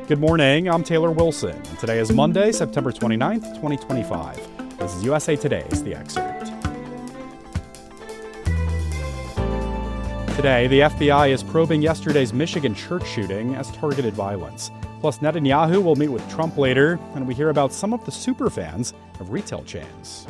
Good morning, I'm Taylor Wilson, and today is Monday, September 29th, 2025. This is USA Today's The Excerpt. Today, the FBI is probing yesterday's Michigan church shooting as targeted violence. Plus, Netanyahu will meet with Trump later, and we hear about some of the superfans of retail chains.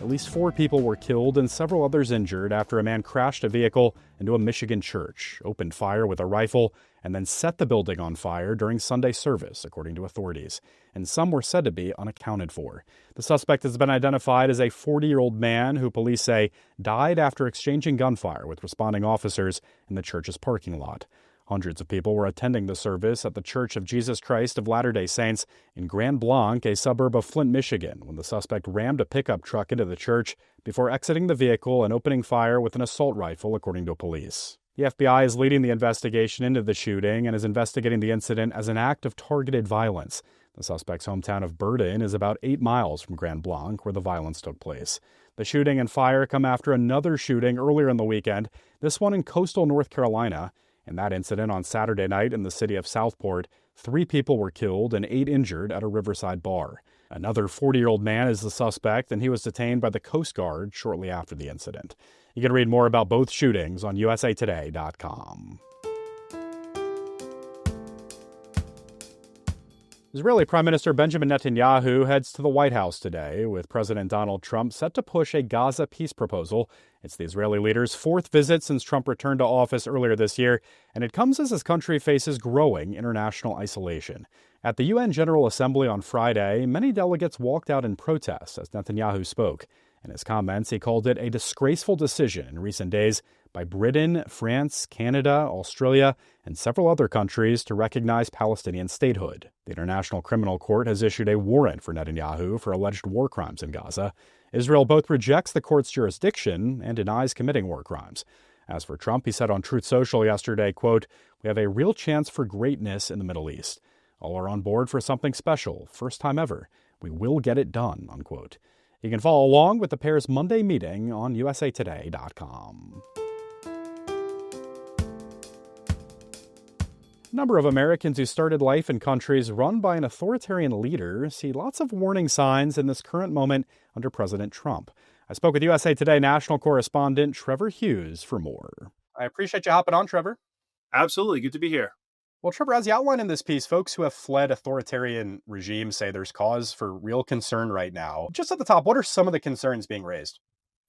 At least 4 people were killed and several others injured after a man crashed a vehicle into a Michigan church, opened fire with a rifle, and then set the building on fire during Sunday service, according to authorities. And some were said to be unaccounted for. The suspect has been identified as a 40-year-old man who police say died after exchanging gunfire with responding officers in the church's parking lot. Hundreds of people were attending the service at the Church of Jesus Christ of Latter-day Saints in Grand Blanc, a suburb of Flint, Michigan, when the suspect rammed a pickup truck into the church before exiting the vehicle and opening fire with an assault rifle, according to police. The FBI is leading the investigation into the shooting and is investigating the incident as an act of targeted violence. The suspect's hometown of Burden is about 8 miles from Grand Blanc, where the violence took place. The shooting and fire come after another shooting earlier in the weekend, this one in coastal North Carolina. In that incident on Saturday night in the city of Southport, 3 people were killed and 8 injured at a riverside bar. Another 40-year-old man is the suspect, and he was detained by the Coast Guard shortly after the incident. You can read more about both shootings on usatoday.com. Israeli Prime Minister Benjamin Netanyahu heads to the White House today, with President Donald Trump set to push a Gaza peace proposal. It's the Israeli leader's 4th visit since Trump returned to office earlier this year, and it comes as his country faces growing international isolation. At the UN General Assembly on Friday, many delegates walked out in protest as Netanyahu spoke. In his comments, he called it a disgraceful decision in recent days by Britain, France, Canada, Australia, and several other countries to recognize Palestinian statehood. The International Criminal Court has issued a warrant for Netanyahu for alleged war crimes in Gaza. Israel both rejects the court's jurisdiction and denies committing war crimes. As for Trump, he said on Truth Social yesterday, quote, "We have a real chance for greatness in the Middle East. All are on board for something special, first time ever. We will get it done," unquote. You can follow along with the pair's Monday meeting on usatoday.com. A number of Americans who started life in countries run by an authoritarian leader see lots of warning signs in this current moment under President Trump. I spoke with USA Today national correspondent Trevor Hughes for more. I appreciate you hopping on, Trevor. Absolutely. Good to be here. Well, Trevor, as you outlined in this piece, folks who have fled authoritarian regimes say there's cause for real concern right now. Just at the top, what are some of the concerns being raised?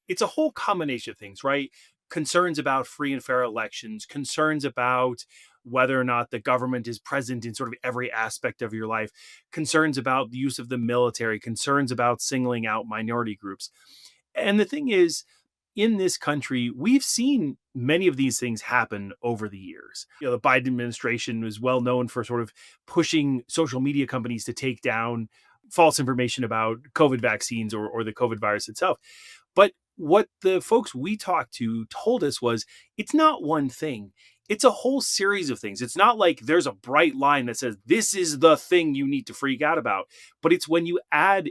It's a whole combination of things, right? Concerns about free and fair elections, concerns about whether or not the government is present in sort of every aspect of your life, concerns about the use of the military, concerns about singling out minority groups. And the thing is, in this country, we've seen many of these things happen over the years. The Biden administration was well known for sort of pushing social media companies to take down false information about COVID vaccines or the COVID virus itself. But what the folks we talked to told us was it's not one thing. It's a whole series of things. It's not like there's a bright line that says this is the thing you need to freak out about. But it's when you add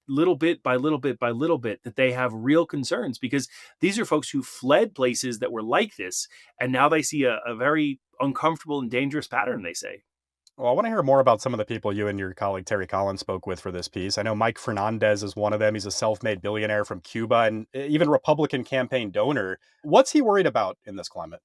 little bit by little bit by little bit that they have real concerns, because these are folks who fled places that were like this. And now they see a very uncomfortable and dangerous pattern, they say. Well, I want to hear more about some of the people you and your colleague Terry Collins spoke with for this piece. I know Mike Fernandez is one of them. He's a self-made billionaire from Cuba and even Republican campaign donor. What's he worried about in this climate?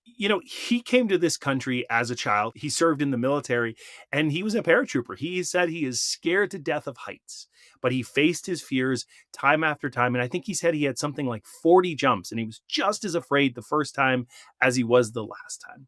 He came to this country as a child. He served in the military and he was a paratrooper. He said he is scared to death of heights, but he faced his fears time after time. And I think he said he had something like 40 jumps and he was just as afraid the first time as he was the last time.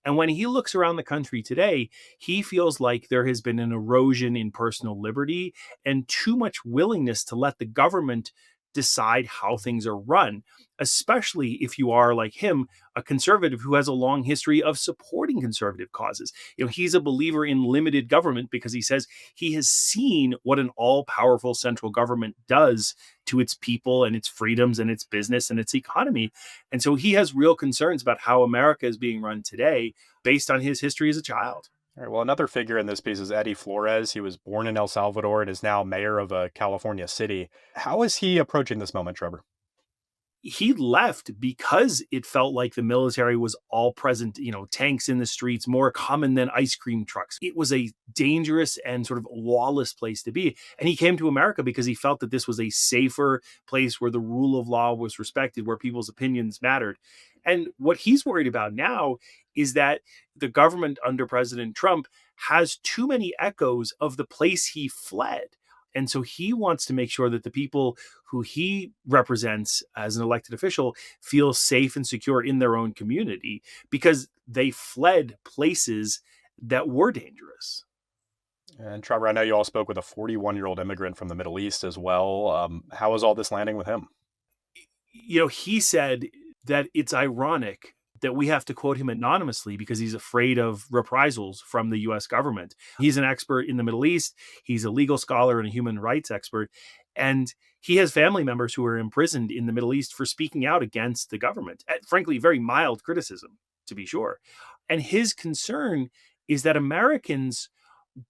And when he looks around the country today, he feels like there has been an erosion in personal liberty and too much willingness to let the government decide how things are run, especially if you are, like him, a conservative who has a long history of supporting conservative causes. He's a believer in limited government because he says he has seen what an all-powerful central government does to its people and its freedoms and its business and its economy. And so he has real concerns about how America is being run today based on his history as a child. All right, well, another figure in this piece is Eddie Flores. He was born in El Salvador and is now mayor of a California city. How is he approaching this moment, Trevor? he left because it felt like the military was all present, tanks in the streets, more common than ice cream trucks. It was a dangerous and sort of lawless place to be. And he came to America because he felt that this was a safer place where the rule of law was respected, where people's opinions mattered. And what he's worried about now is that the government under President Trump has too many echoes of the place he fled. And so he wants to make sure that the people who he represents as an elected official feel safe and secure in their own community because they fled places that were dangerous. And Trevor, I know you all spoke with a 41-year-old immigrant from the Middle East as well. How is all this landing with him? He said that it's ironic that we have to quote him anonymously because he's afraid of reprisals from the US government. He's an expert in the Middle East. He's a legal scholar and a human rights expert. And he has family members who are imprisoned in the Middle East for speaking out against the government. Frankly, very mild criticism, to be sure. And his concern is that Americans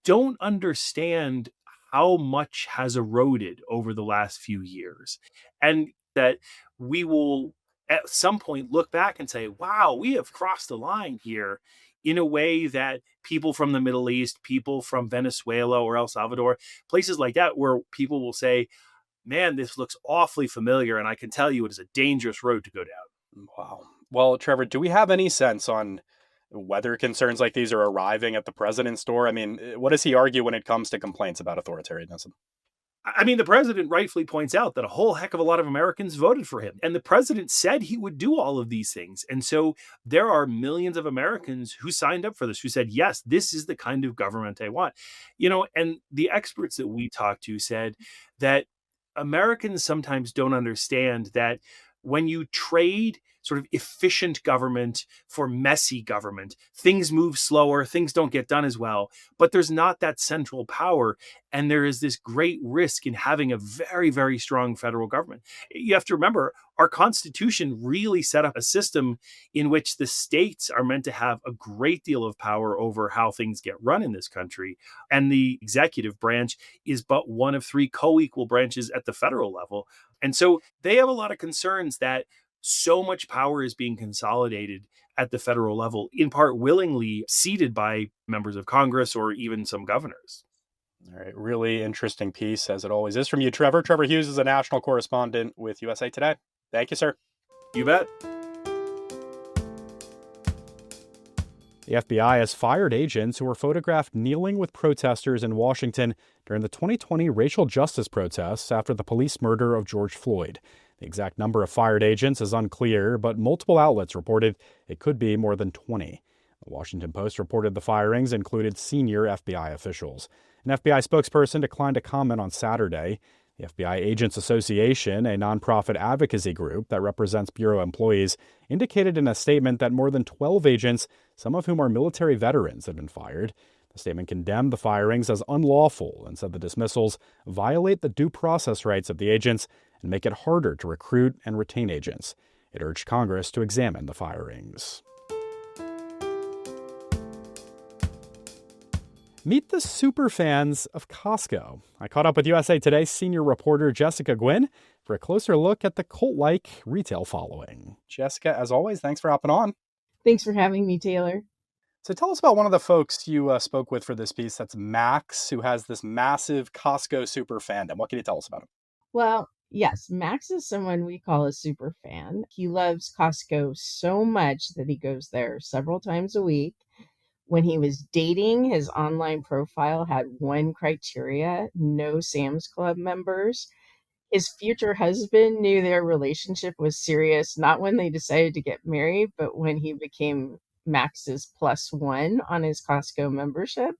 don't understand how much has eroded over the last few years. And that we will at some point look back and say, wow, we have crossed the line here in a way that people from the Middle East, people from Venezuela or El Salvador, places like that, where people will say, man, this looks awfully familiar. And I can tell you it is a dangerous road to go down. Wow. Well, Trevor, do we have any sense on whether concerns like these are arriving at the president's door? I mean, what does he argue when it comes to complaints about authoritarianism? I mean, the president rightfully points out that a whole heck of a lot of Americans voted for him. And the president said he would do all of these things. And so there are millions of Americans who signed up for this, who said, yes, this is the kind of government I want. And the experts that we talked to said that Americans sometimes don't understand that when you trade sort of efficient government for messy government, things move slower, things don't get done as well, but there's not that central power. And there is this great risk in having a very, very strong federal government. You have to remember, our Constitution really set up a system in which the states are meant to have a great deal of power over how things get run in this country. And the executive branch is but one of three co-equal branches at the federal level. And so they have a lot of concerns that so much power is being consolidated at the federal level, in part willingly ceded by members of Congress or even some governors. All right. Really interesting piece, as it always is from you, Trevor. Trevor Hughes is a national correspondent with USA Today. Thank you, sir. You bet. The FBI has fired agents who were photographed kneeling with protesters in Washington during the 2020 racial justice protests after the police murder of George Floyd. The exact number of fired agents is unclear, but multiple outlets reported it could be more than 20. The Washington Post reported the firings included senior FBI officials. An FBI spokesperson declined to comment on Saturday. The FBI Agents Association, a nonprofit advocacy group that represents Bureau employees, indicated in a statement that more than 12 agents, some of whom are military veterans, had been fired. The statement condemned the firings as unlawful and said the dismissals violate the due process rights of the agents and make it harder to recruit and retain agents. It urged Congress to examine the firings. Meet the superfans of Costco. I caught up with USA Today's senior reporter Jessica Gwynn for a closer look at the cult-like retail following. Jessica, as always, thanks for hopping on. Thanks for having me, Taylor. So tell us about one of the folks you spoke with for this piece. That's Max, who has this massive Costco super fandom. What can you tell us about him? Well, yes, Max is someone we call a super fan. He loves Costco so much that he goes there several times a week. When he was dating, his online profile had one criteria: no Sam's Club members. His future husband knew their relationship was serious, not when they decided to get married, but when he became Max's plus one on his Costco membership.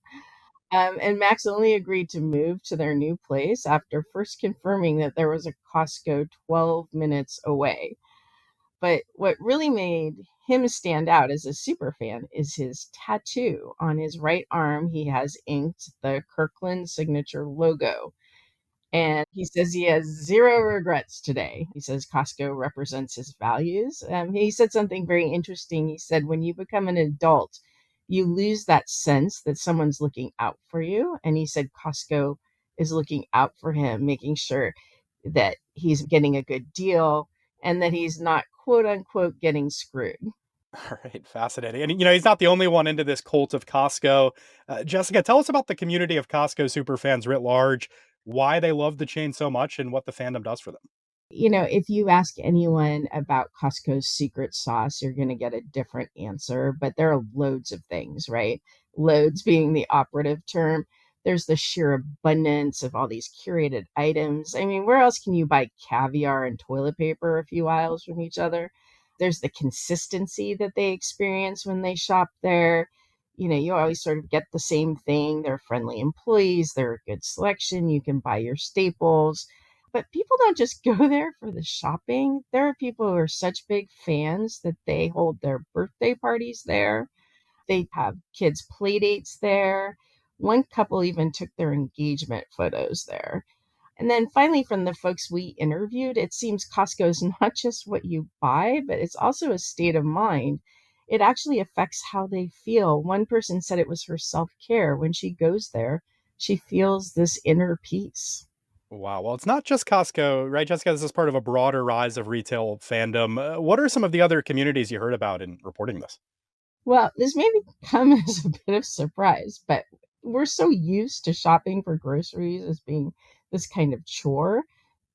And Max only agreed to move to their new place after first confirming that there was a Costco 12 minutes away. But what really made him stand out as a super fan is his tattoo. On his right arm, he has inked the Kirkland signature logo. And he says he has zero regrets today. He says Costco represents his values. He said something very interesting. He said, when you become an adult, you lose that sense that someone's looking out for you. And he said Costco is looking out for him, making sure that he's getting a good deal and that he's not quote unquote getting screwed. All right, fascinating. And, he's not the only one into this cult of Costco. Jessica, tell us about the community of Costco superfans writ large, why they love the chain so much, and what the fandom does for them. If you ask anyone about Costco's secret sauce, you're going to get a different answer, but there are loads of things, right? Loads being the operative term. There's the sheer abundance of all these curated items. I mean, where else can you buy caviar and toilet paper a few aisles from each other? There's the consistency that they experience when they shop there. You always sort of get the same thing. They're friendly employees, they're a good selection. You can buy your staples. But people don't just go there for the shopping. There are people who are such big fans that they hold their birthday parties there. They have kids' play dates there. One couple even took their engagement photos there. And then finally, from the folks we interviewed, it seems Costco is not just what you buy, but it's also a state of mind. It actually affects how they feel. One person said it was her self-care. When she goes there, she feels this inner peace. Wow. Well, it's not just Costco, right, Jessica? This is part of a broader rise of retail fandom. What are some of the other communities you heard about in reporting this? Well, this may come as a bit of surprise, but we're so used to shopping for groceries as being this kind of chore.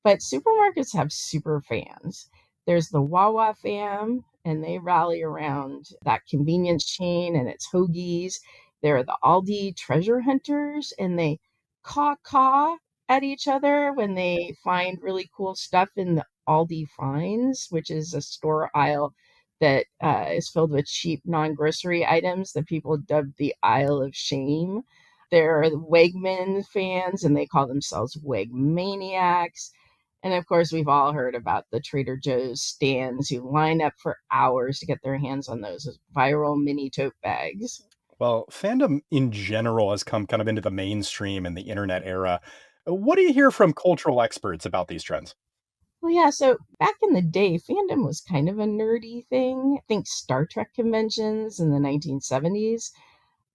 But supermarkets have super fans. There's the Wawa fam, and they rally around that convenience chain and its hoagies. There are the Aldi treasure hunters, and they caw at each other when they find really cool stuff in the Aldi Finds, which is a store aisle that is filled with cheap non-grocery items that people dubbed the Isle of Shame. There are the Wegman fans, and they call themselves Wegmaniacs. And of course, we've all heard about the Trader Joe's stands who line up for hours to get their hands on those viral mini tote bags. Well, fandom in general has come kind of into the mainstream in the internet era. What do you hear from cultural experts about these trends? Well, yeah, so back in the day, fandom was kind of a nerdy thing. Think Star Trek conventions in the 1970s.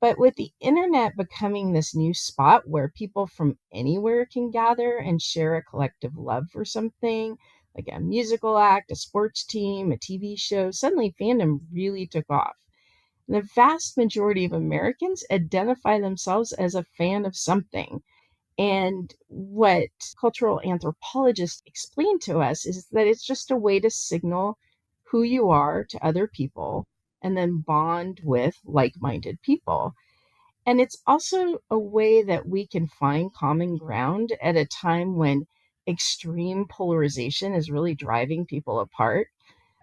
But with the internet becoming this new spot where people from anywhere can gather and share a collective love for something, like a musical act, a sports team, a TV show, suddenly fandom really took off. And the vast majority of Americans identify themselves as a fan of something. And what cultural anthropologists explain to us is that it's just a way to signal who you are to other people and then bond with like minded people. And it's also a way that we can find common ground at a time when extreme polarization is really driving people apart.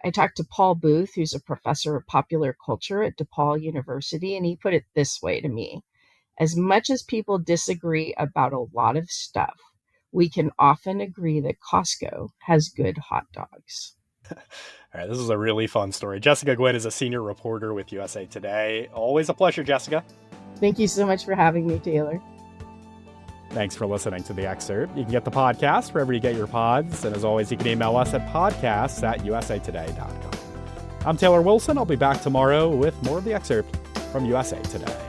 I talked to Paul Booth, who's a professor of popular culture at DePaul University, and he put it this way to me: as much as people disagree about a lot of stuff, we can often agree that Costco has good hot dogs. All right, this is a really fun story. Jessica Gwynn is a senior reporter with USA Today. Always a pleasure, Jessica. Thank you so much for having me, Taylor. Thanks for listening to The Excerpt. You can get the podcast wherever you get your pods. And as always, you can email us at podcasts@usatoday.com. I'm Taylor Wilson. I'll be back tomorrow with more of The Excerpt from USA Today.